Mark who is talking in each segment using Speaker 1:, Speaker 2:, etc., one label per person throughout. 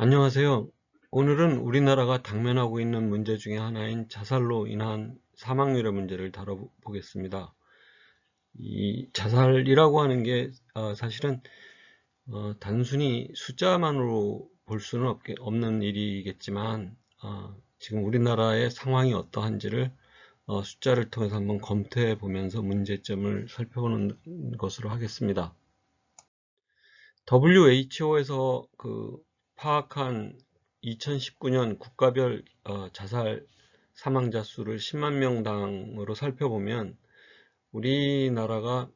Speaker 1: 안녕하세요. 오늘은 우리나라가 당면하고 있는 문제 중에 하나인 자살로 인한 사망률의 문제를 다뤄보겠습니다. 이 자살이라고 하는 게 사실은 단순히 숫자만으로 볼 수는 없는 일이겠지만 지금 우리나라의 상황이 어떠한지를 숫자를 통해서 한번 검토해 보면서 문제점을 살펴보는 것으로 하겠습니다. WHO에서 파악한 2019년 국가별 자살 사망자 수를 10만 명당으로 살펴보면 우리나라가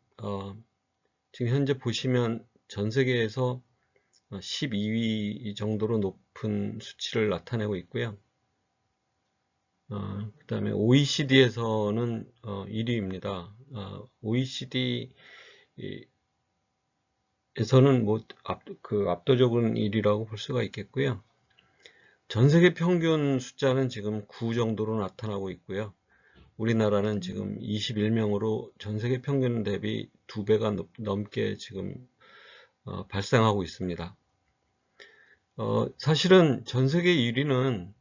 Speaker 1: 지금 현재 보시면 전 세계에서 12위 정도로 높은 수치를 나타내고 있고요. 그 다음에 OECD에서는 1위입니다. OECD 에서는 압도적인 1위라고 볼 수가 있겠고요. 전 세계 평균 숫자는 지금 9 정도로 나타나고 있고요. 우리나라는 지금 21명으로 전 세계 평균 대비 2배가 넘게 지금 발생하고 있습니다. 사실은 전 세계 1위는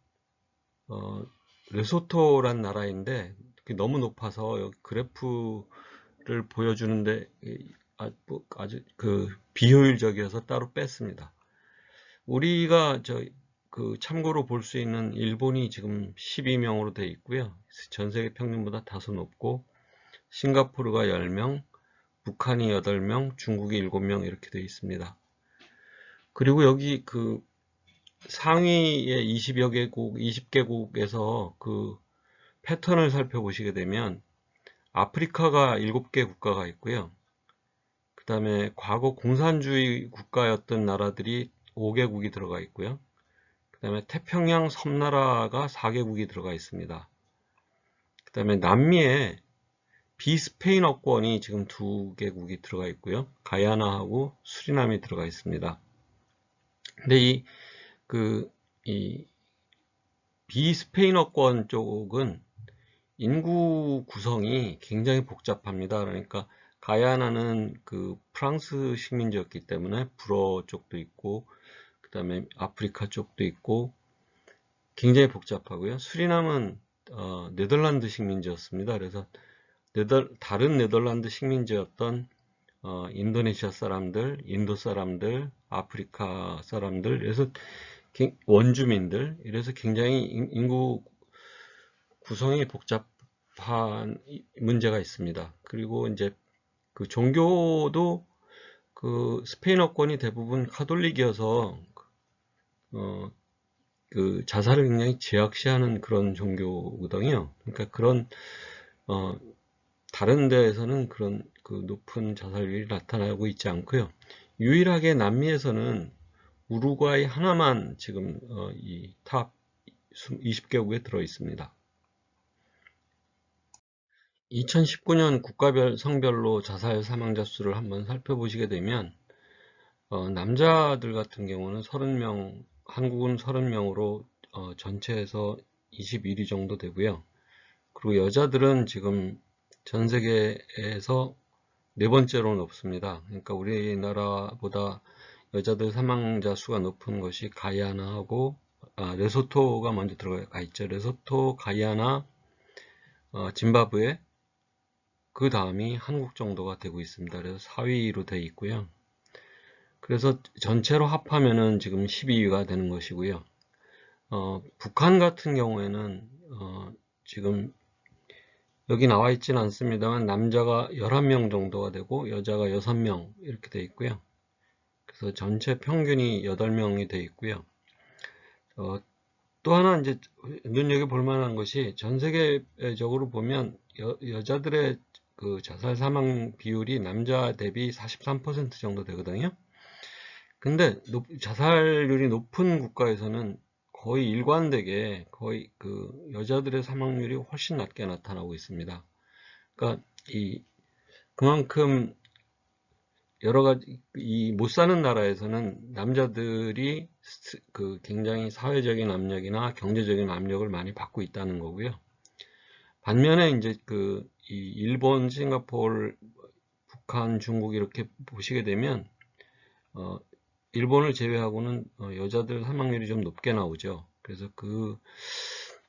Speaker 1: 레소토란 나라인데 너무 높아서 여기 그래프를 보여주는데 아주 비효율적이어서 따로 뺐습니다. 우리가 참고로 볼 수 있는 일본이 지금 12명으로 되어 있고요. 전 세계 평균보다 다소 높고 싱가포르가 10명, 북한이 8명, 중국이 7명 이렇게 되어 있습니다. 그리고 여기 상위의 20여 개국, 20개국에서 패턴을 살펴보시게 되면 아프리카가 7개 국가가 있고요. 그 다음에 과거 공산주의 국가였던 나라들이 5개국이 들어가 있고요. 그 다음에 태평양 섬나라가 4개국이 들어가 있습니다. 그 다음에 남미에 비스페인어권이 지금 2개국이 들어가 있고요. 가야나하고 수리남이 들어가 있습니다. 근데 이 비스페인어권 쪽은 인구 구성이 굉장히 복잡합니다. 그러니까 가야나는 프랑스 식민지였기 때문에 불어 쪽도 있고 그 다음에 아프리카 쪽도 있고 굉장히 복잡하고요. 수리남은 네덜란드 식민지였습니다. 그래서 다른 네덜란드 식민지였던 인도네시아 사람들, 인도 사람들, 아프리카 사람들, 그래서 원주민들, 이래서 굉장히 인구 구성이 복잡한 문제가 있습니다. 그리고 이제 종교도 스페인어권이 대부분 카톨릭이어서 자살을 굉장히 제약시하는 그런 종교거든요. 그러니까 다른 데에서는 그런 높은 자살률이 나타나고 있지 않고요. 유일하게 남미에서는 우루과이 하나만 지금 이 탑 20개국에 들어 있습니다. 2019년 국가별 성별로 자살 사망자 수를 한번 살펴보시게 되면 남자들 같은 경우는 30명, 한국은 30명으로 전체에서 21위 정도 되고요. 그리고 여자들은 지금 전 세계에서 네 번째로 높습니다. 그러니까 우리나라보다 여자들 사망자 수가 높은 것이 가야나하고 레소토가 먼저 들어가 있죠. 레소토, 가야나, 짐바브웨, 그 다음이 한국 정도가 되고 있습니다. 그래서 4위로 되어 있고요. 그래서 전체로 합하면은 지금 12위가 되는 것이고요. 북한 같은 경우에는 지금 여기 나와 있지는 않습니다만 남자가 11명 정도가 되고 여자가 6명 이렇게 되어 있고요. 그래서 전체 평균이 8명이 되어 있고요. 또 하나 이제 눈여겨볼 만한 것이 전 세계적으로 보면 여자들의 자살 사망 비율이 남자 대비 43% 정도 되거든요. 근데 자살률이 높은 국가에서는 거의 일관되게 거의 여자들의 사망률이 훨씬 낮게 나타나고 있습니다. 그러니까 그만큼 여러 가지 못 사는 나라에서는 남자들이 굉장히 사회적인 압력이나 경제적인 압력을 많이 받고 있다는 거고요. 반면에 이제 이 일본, 싱가포르, 북한, 중국 이렇게 보시게 되면 일본을 제외하고는 여자들 사망률이 좀 높게 나오죠. 그래서 그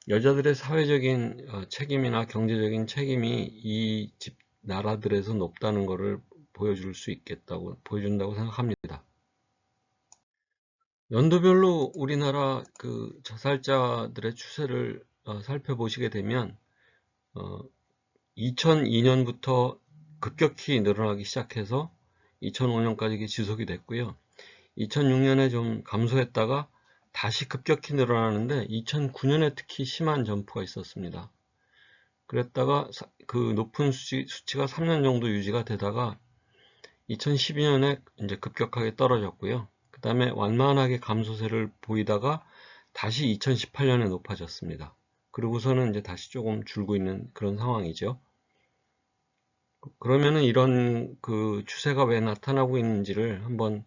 Speaker 1: 여자들의 사회적인 책임이나 경제적인 책임이 이 집 나라들에서 높다는 것을 보여준다고 생각합니다. 연도별로 우리나라 그 자살자들의 추세를 살펴보시게 되면 2002년부터 급격히 늘어나기 시작해서 2005년까지 지속이 됐고요. 2006년에 좀 감소했다가 다시 급격히 늘어나는데 2009년에 특히 심한 점프가 있었습니다. 그랬다가 그 높은 수치가 3년 정도 유지가 되다가 2012년에 이제 급격하게 떨어졌고요. 그 다음에 완만하게 감소세를 보이다가 다시 2018년에 높아졌습니다. 그리고서는 이제 다시 조금 줄고 있는 그런 상황이죠. 그러면은 이런 그 추세가 왜 나타나고 있는지를 한번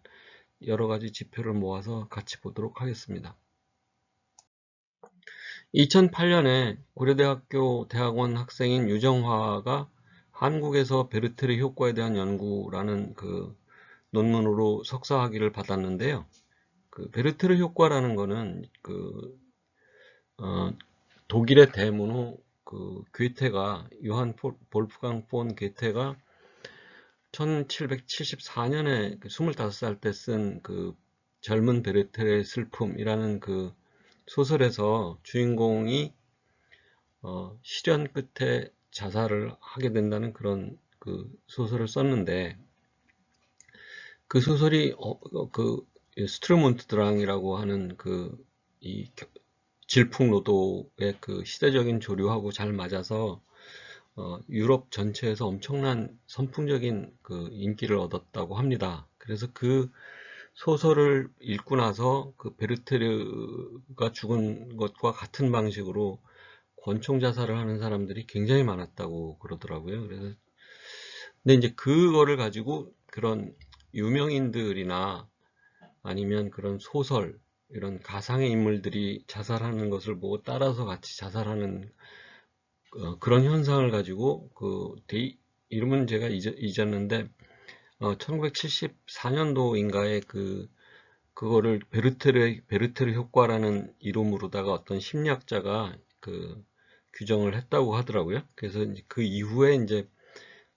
Speaker 1: 여러 가지 지표를 모아서 같이 보도록 하겠습니다. 2008년에 고려대학교 대학원 학생인 유정화가 한국에서 베르테르 효과에 대한 연구라는 그 논문으로 석사학위를 받았는데요. 그 베르테르 효과라는 거는 그 독일의 대문호 그 괴테가 요한 볼프강 폰 괴테가 1774년에 25살 때 쓴 그 젊은 베르테르의 슬픔이라는 그 소설에서 주인공이 시련 끝에 자살을 하게 된다는 그런 그 소설을 썼는데 그 소설이 그 스트르문트드랑이라고 하는 그 이 질풍노도의 그 시대적인 조류하고 잘 맞아서 유럽 전체에서 엄청난 선풍적인 그 인기를 얻었다고 합니다. 그래서 그 소설을 읽고 나서 그 베르테르가 죽은 것과 같은 방식으로 권총 자살을 하는 사람들이 굉장히 많았다고 그러더라고요. 그래서 근데 이제 그거를 가지고 그런 유명인들이나 아니면 그런 소설 이런 가상의 인물들이 자살하는 것을 보고 따라서 같이 자살하는 그런 현상을 가지고 이름은 제가 잊었는데 1974년도인가에 그거를 베르테르 효과라는 이름으로다가 어떤 심리학자가 그 규정을 했다고 하더라고요. 그래서 이제 그 이후에 이제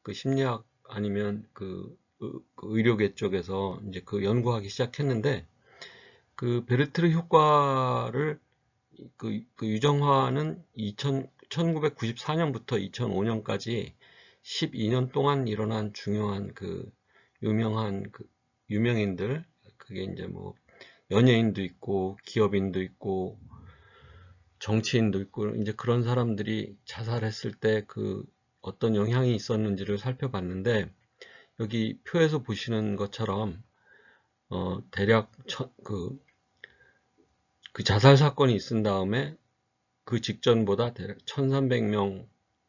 Speaker 1: 그 심리학 아니면 그 의료계 쪽에서 이제 그 연구하기 시작했는데 그 베르테르 효과를 그 유정화는 1994년부터 2005년까지 12년 동안 일어난 중요한 그 유명한 그 유명인들 그게 이제 뭐 연예인도 있고 기업인도 있고 정치인도 있고 이제 그런 사람들이 자살했을 때 그 어떤 영향이 있었는지를 살펴봤는데 여기 표에서 보시는 것처럼 대략 그 자살 사건이 있은 다음에 그 직전보다 대략 1300명이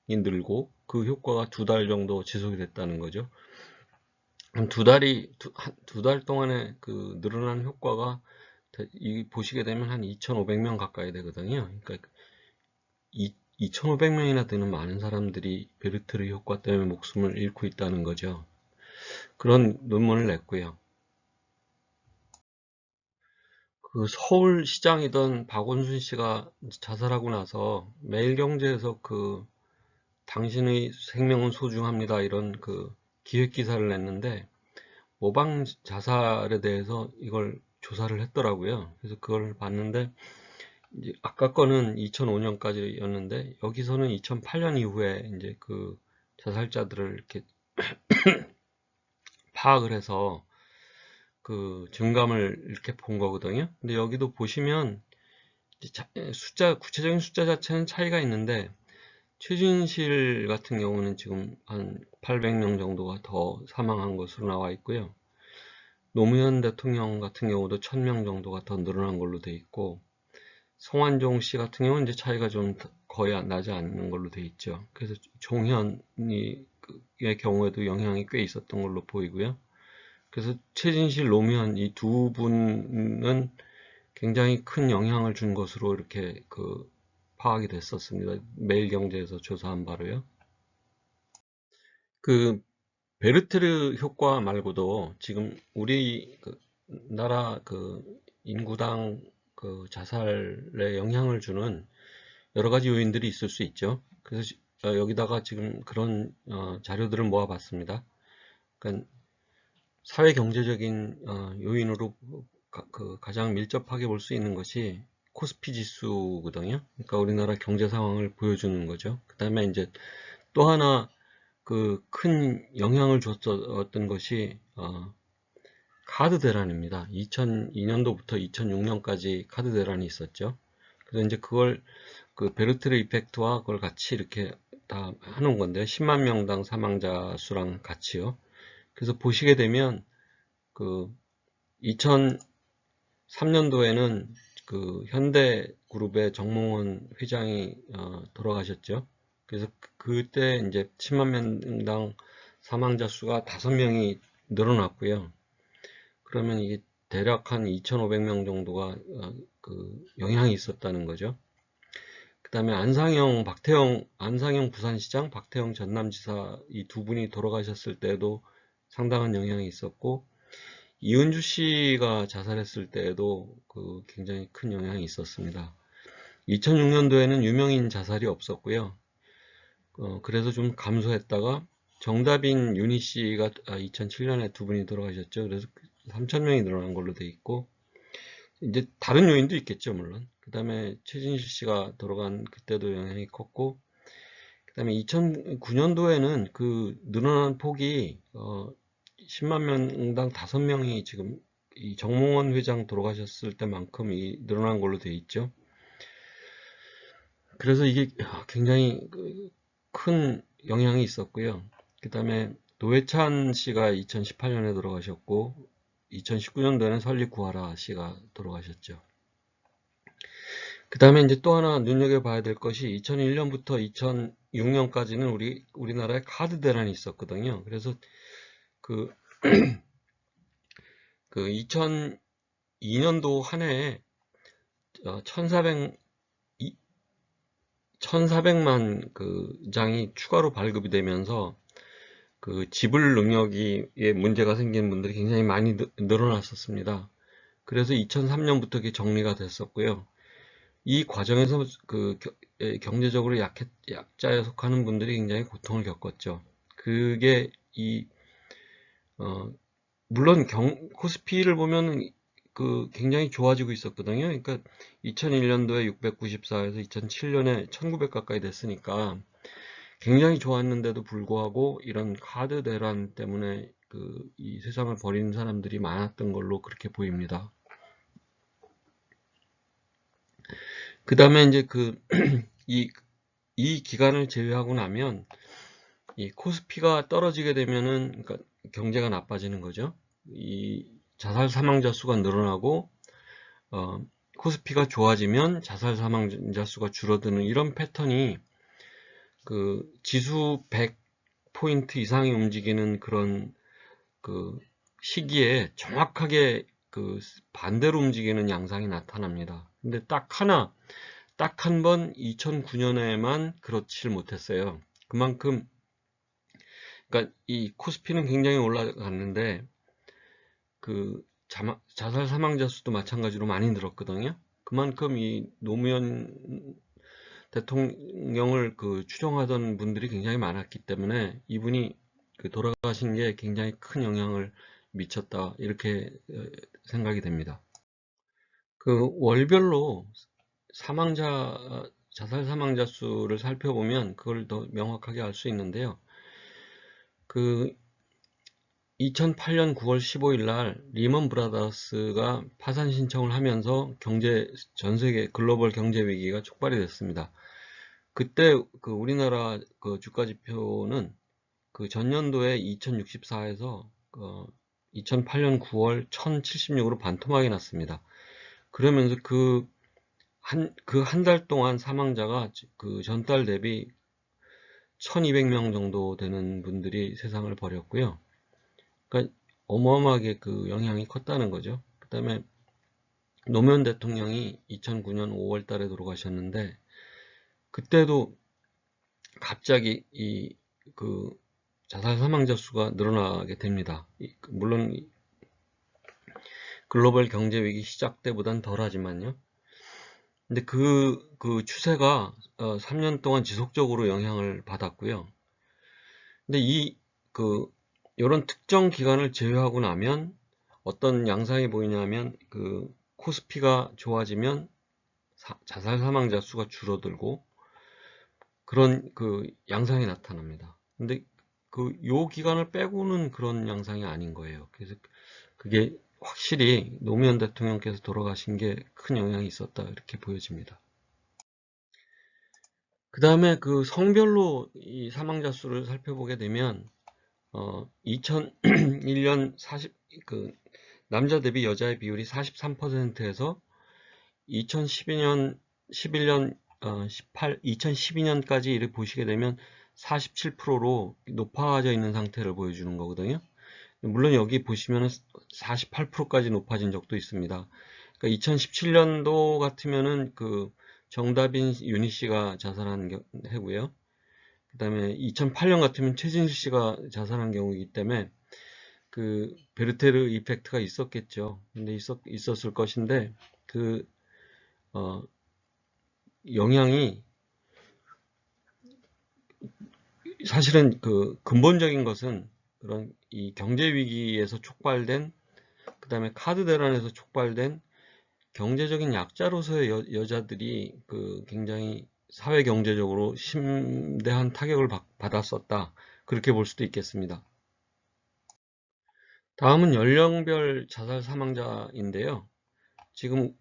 Speaker 1: 늘고 그 효과가 2달 정도 지속이 됐다는 거죠. 두 달 동안에 그 늘어난 효과가 보시게 되면 한 2,500명 가까이 되거든요. 그러니까 2,500명이나 되는 많은 사람들이 베르테르 효과 때문에 목숨을 잃고 있다는 거죠. 그런 논문을 냈고요. 그 서울시장이던 박원순 씨가 자살하고 나서 매일경제에서 그 당신의 생명은 소중합니다 이런 그 기획 기사를 냈는데 모방 자살에 대해서 이걸 조사를 했더라고요. 그래서 그걸 봤는데 이제 아까 거는 2005년까지였는데 여기서는 2008년 이후에 이제 그 자살자들을 이렇게 파악을 해서 그 증감을 이렇게 본 거거든요. 근데 여기도 보시면 구체적인 숫자 자체는 차이가 있는데 최진실 같은 경우는 지금 한 800명 정도가 더 사망한 것으로 나와 있고요. 노무현 대통령 같은 경우도 1000명 정도가 더 늘어난 걸로 돼 있고 성완종 씨 같은 경우는 이제 차이가 좀 거의 나지 않는 걸로 돼 있죠. 그래서 종현이의 경우에도 영향이 꽤 있었던 걸로 보이고요. 그래서 최진실, 노무현 이 두 분은 굉장히 큰 영향을 준 것으로 이렇게 파악이 됐었습니다. 매일경제에서 조사한 바로요. 그 베르테르 효과 말고도 지금 우리 나라 그 인구당 그 자살에 영향을 주는 여러 가지 요인들이 있을 수 있죠. 그래서 여기다가 지금 그런 자료들을 모아봤습니다. 그러니까 사회 경제적인 요인으로 가장 밀접하게 볼 수 있는 것이 코스피 지수거든요. 그러니까 우리나라 경제 상황을 보여주는 거죠. 그 다음에 이제 또 하나 그 큰 영향을 줬었던 것이 카드 대란입니다. 2002년도부터 2006년까지 카드 대란이 있었죠. 그래서 이제 그걸 그 베르트르 이펙트와 그걸 같이 이렇게 다 하는 건데요. 10만 명당 사망자 수랑 같이요. 그래서 보시게 되면 그 2003년도에는 그 현대그룹의 정몽원 회장이 돌아가셨죠. 그래서 그때 이제 10만 명당 사망자 수가 5명이 늘어났고요. 그러면 이게 대략 한 2,500명 정도가 그 영향이 있었다는 거죠. 그 다음에 안상영 부산시장, 박태영 전남지사 이 두 분이 돌아가셨을 때도 상당한 영향이 있었고, 이은주 씨가 자살했을 때에도 그 굉장히 큰 영향이 있었습니다. 2006년도에는 유명인 자살이 없었고요. 그래서 좀 감소했다가 정다빈 윤희 씨가 2007년에 두 분이 돌아가셨죠. 그래서 3,000명이 늘어난 걸로 돼 있고, 이제 다른 요인도 있겠죠, 물론. 그 다음에 최진실 씨가 돌아간 그때도 영향이 컸고, 그 다음에 2009년도에는 그 늘어난 폭이 10만 명당 5명이 지금 이 정몽원 회장 돌아가셨을 때만큼 늘어난 걸로 돼 있죠. 그래서 이게 굉장히 큰 영향이 있었고요. 그 다음에 노회찬 씨가 2018년에 돌아가셨고 2019년도에는 설리 구하라 씨가 돌아가셨죠. 그 다음에 이제 또 하나 눈여겨봐야 될 것이 2001년부터 2006년까지는 우리나라에 카드 대란이 있었거든요. 그래서 그 2002년도 한 해에 1,400만 그 장이 추가로 발급이 되면서 그 지불 능력에 문제가 생긴 분들이 굉장히 많이 늘어났었습니다. 그래서 2003년부터 그게 정리가 됐었고요. 이 과정에서 그 경제적으로 약자에 속하는 분들이 굉장히 고통을 겪었죠. 그게 물론 코스피를 보면 그 굉장히 좋아지고 있었거든요. 그러니까 2001년도에 694에서 2007년에 1900 가까이 됐으니까 굉장히 좋았는데도 불구하고 이런 카드 대란 때문에 이 세상을 버리는 사람들이 많았던 걸로 그렇게 보입니다. 그 다음에 이제 이 기간을 제외하고 나면 이 코스피가 떨어지게 되면은 그러니까 경제가 나빠지는 거죠. 이 자살 사망자 수가 늘어나고 코스피가 좋아지면 자살 사망자 수가 줄어드는 이런 패턴이 그 지수 100포인트 이상이 움직이는 그런 그 시기에 정확하게 그 반대로 움직이는 양상이 나타납니다. 근데 딱 한 번 2009년에만 그렇지를 못했어요. 그만큼 그러니까 이 코스피는 굉장히 올라갔는데 그 자살 사망자 수도 마찬가지로 많이 늘었거든요. 그만큼 이 노무현 대통령을 추종하던 분들이 굉장히 많았기 때문에 이분이 돌아가신 게 굉장히 큰 영향을 미쳤다 이렇게 생각이 됩니다. 월별로 자살 사망자 수를 살펴보면 그걸 더 명확하게 알 수 있는데요. 2008년 9월 15일 날 리먼 브라더스가 파산 신청을 하면서 전 세계 글로벌 경제 위기가 촉발이 됐습니다. 그때 우리나라 주가 지표는 전년도에 2064에서 2008년 9월 1076으로 반토막이 났습니다. 그러면서 한 달 동안 사망자가 전달 대비 1200명 정도 되는 분들이 세상을 버렸고요. 그러니까 어마어마하게 영향이 컸다는 거죠. 그 다음에 노무현 대통령이 2009년 5월 달에 돌아가셨는데 그때도 갑자기 자살 사망자 수가 늘어나게 됩니다. 물론 글로벌 경제 위기 시작 때보단 덜하지만요. 근데 그 추세가 3년 동안 지속적으로 영향을 받았고요. 근데 요런 특정 기간을 제외하고 나면 어떤 양상이 보이냐면 코스피가 좋아지면 자살 사망자 수가 줄어들고 그런 양상이 나타납니다. 근데 요 기간을 빼고는 그런 양상이 아닌 거예요. 그래서 그게 확실히 노무현 대통령께서 돌아가신 게 큰 영향이 있었다 이렇게 보여집니다. 그 다음에 성별로 이 사망자 수를 살펴보게 되면 2001년 남자 대비 여자의 비율이 43%에서 2012년 2012년까지 이를 보시게 되면 47%로 높아져 있는 상태를 보여주는 거거든요. 물론 여기 보시면 48%까지 높아진 적도 있습니다. 그러니까 2017년도 같으면은 정다빈 윤희 씨가 자살한 해고요. 그 다음에 2008년 같으면 최진실 씨가 자살한 경우이기 때문에 베르테르 이펙트가 있었겠죠. 근데 있었을 것인데 영향이 사실은 근본적인 것은 그런 이 경제 위기에서 촉발된 그 다음에 카드 대란에서 촉발된 경제적인 약자로서의 여자들이 굉장히 사회 경제적으로 심대한 타격을 받았었다. 그렇게 볼 수도 있겠습니다. 다음은 연령별 자살 사망자인데요. 지금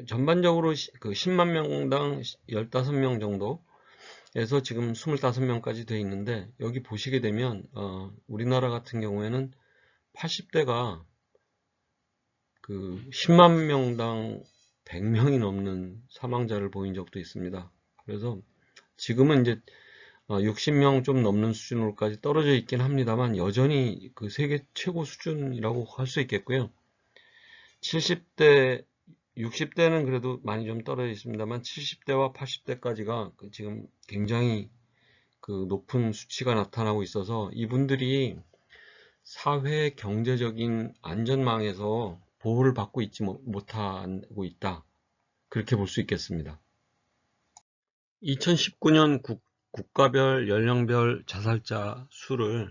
Speaker 1: 전반적으로 10만 명당 15명 정도에서 지금 25명까지 되어 있는데 여기 보시게 되면 우리나라 같은 경우에는 80대가 10만 명당 100명이 넘는 사망자를 보인 적도 있습니다. 그래서 지금은 이제 60명 좀 넘는 수준으로까지 떨어져 있긴 합니다만 여전히 세계 최고 수준이라고 할 수 있겠고요. 70대, 60대는 그래도 많이 좀 떨어져 있습니다만 70대와 80대까지가 지금 굉장히 높은 수치가 나타나고 있어서 이분들이 사회 경제적인 안전망에서 보호를 받고 있지 못하고 있다. 그렇게 볼 수 있겠습니다. 2019년 국가별 연령별 자살자 수를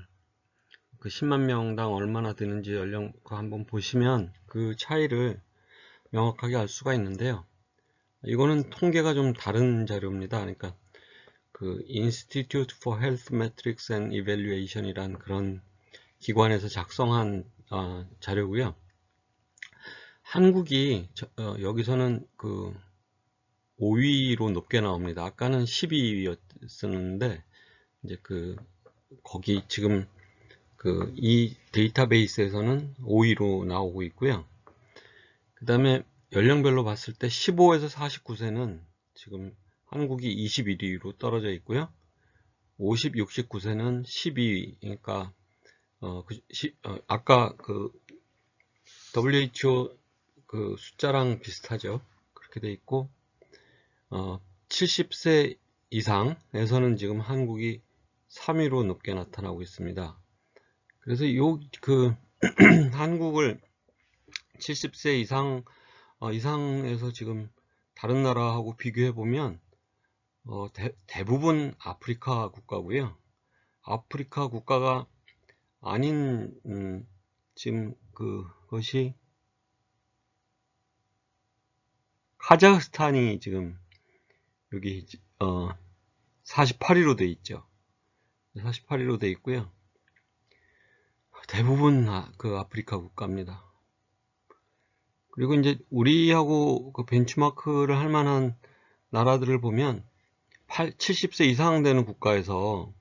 Speaker 1: 10만 명당 얼마나 되는지 연령과 한번 보시면 그 차이를 명확하게 알 수가 있는데요. 이거는 통계가 좀 다른 자료입니다. 그러니까 Institute for Health Metrics and Evaluation이란 그런 기관에서 작성한 자료고요. 한국이 여기서는 5위로 높게 나옵니다. 아까는 12위였었는데 이제 거기 지금 이 데이터베이스에서는 5위로 나오고 있고요. 그 다음에 연령별로 봤을 때 15에서 49세는 지금 한국이 21위로 떨어져 있고요. 50, 69세는 12위. 그러니까 아까 WHO 숫자랑 비슷하죠. 그렇게 돼 있고 70세 이상에서는 지금 한국이 3위로 높게 나타나고 있습니다. 그래서 한국을 70세 이상에서 지금 다른 나라하고 비교해 보면 대부분 아프리카 국가고요. 아프리카 국가가 아닌 지금 그것이 카자흐스탄이 지금 여기 48위로 돼 있죠. 48위로 돼 있고요. 대부분 아프리카 국가입니다. 그리고 이제 우리하고 벤치마크를 할 만한 나라들을 보면 70세 이상 되는 국가에서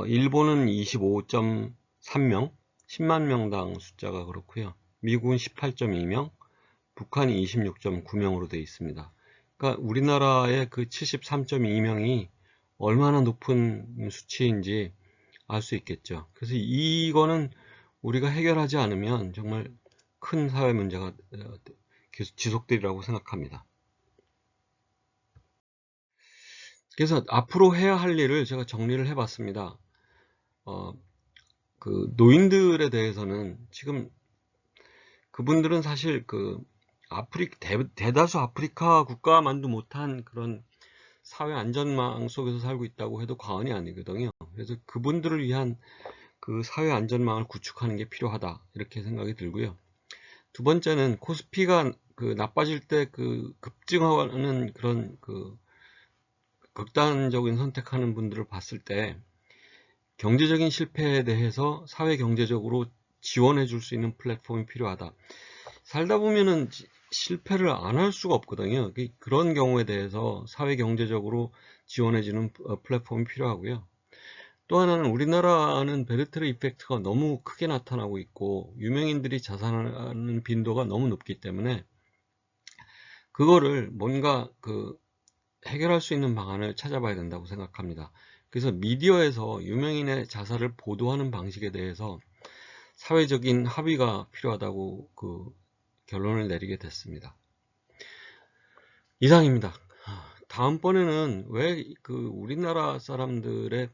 Speaker 1: 일본은 25.3명, 10만 명당 숫자가 그렇고요. 미국은 18.2명, 북한이 26.9명으로 되어 있습니다. 그러니까 우리나라의 73.2명이 얼마나 높은 수치인지 알 수 있겠죠. 그래서 이거는 우리가 해결하지 않으면 정말 큰 사회 문제가 계속 지속되리라고 생각합니다. 그래서 앞으로 해야 할 일을 제가 정리를 해봤습니다. 노인들에 대해서는 지금 그분들은 사실 대다수 아프리카 국가만도 못한 그런 사회 안전망 속에서 살고 있다고 해도 과언이 아니거든요. 그래서 그분들을 위한 그 사회 안전망을 구축하는 게 필요하다, 이렇게 생각이 들고요. 두 번째는 코스피가 나빠질 때 급증하는 그런 극단적인 선택하는 분들을 봤을 때 경제적인 실패에 대해서 사회 경제적으로 지원해 줄 수 있는 플랫폼이 필요하다. 살다 보면은 실패를 안 할 수가 없거든요. 그런 경우에 대해서 사회 경제적으로 지원해 주는 플랫폼이 필요하고요. 또 하나는 우리나라는 베르테르 이펙트가 너무 크게 나타나고 있고 유명인들이 자산하는 빈도가 너무 높기 때문에 그거를 뭔가 해결할 수 있는 방안을 찾아봐야 된다고 생각합니다. 그래서 미디어에서 유명인의 자살을 보도하는 방식에 대해서 사회적인 합의가 필요하다고 결론을 내리게 됐습니다. 이상입니다. 다음번에는 왜 우리나라 사람들의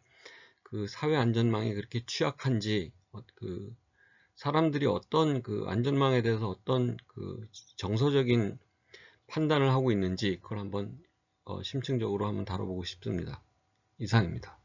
Speaker 1: 사회 안전망이 그렇게 취약한지, 사람들이 어떤 안전망에 대해서 어떤 정서적인 판단을 하고 있는지 그걸 한번 심층적으로 한번 다뤄보고 싶습니다. 이상입니다.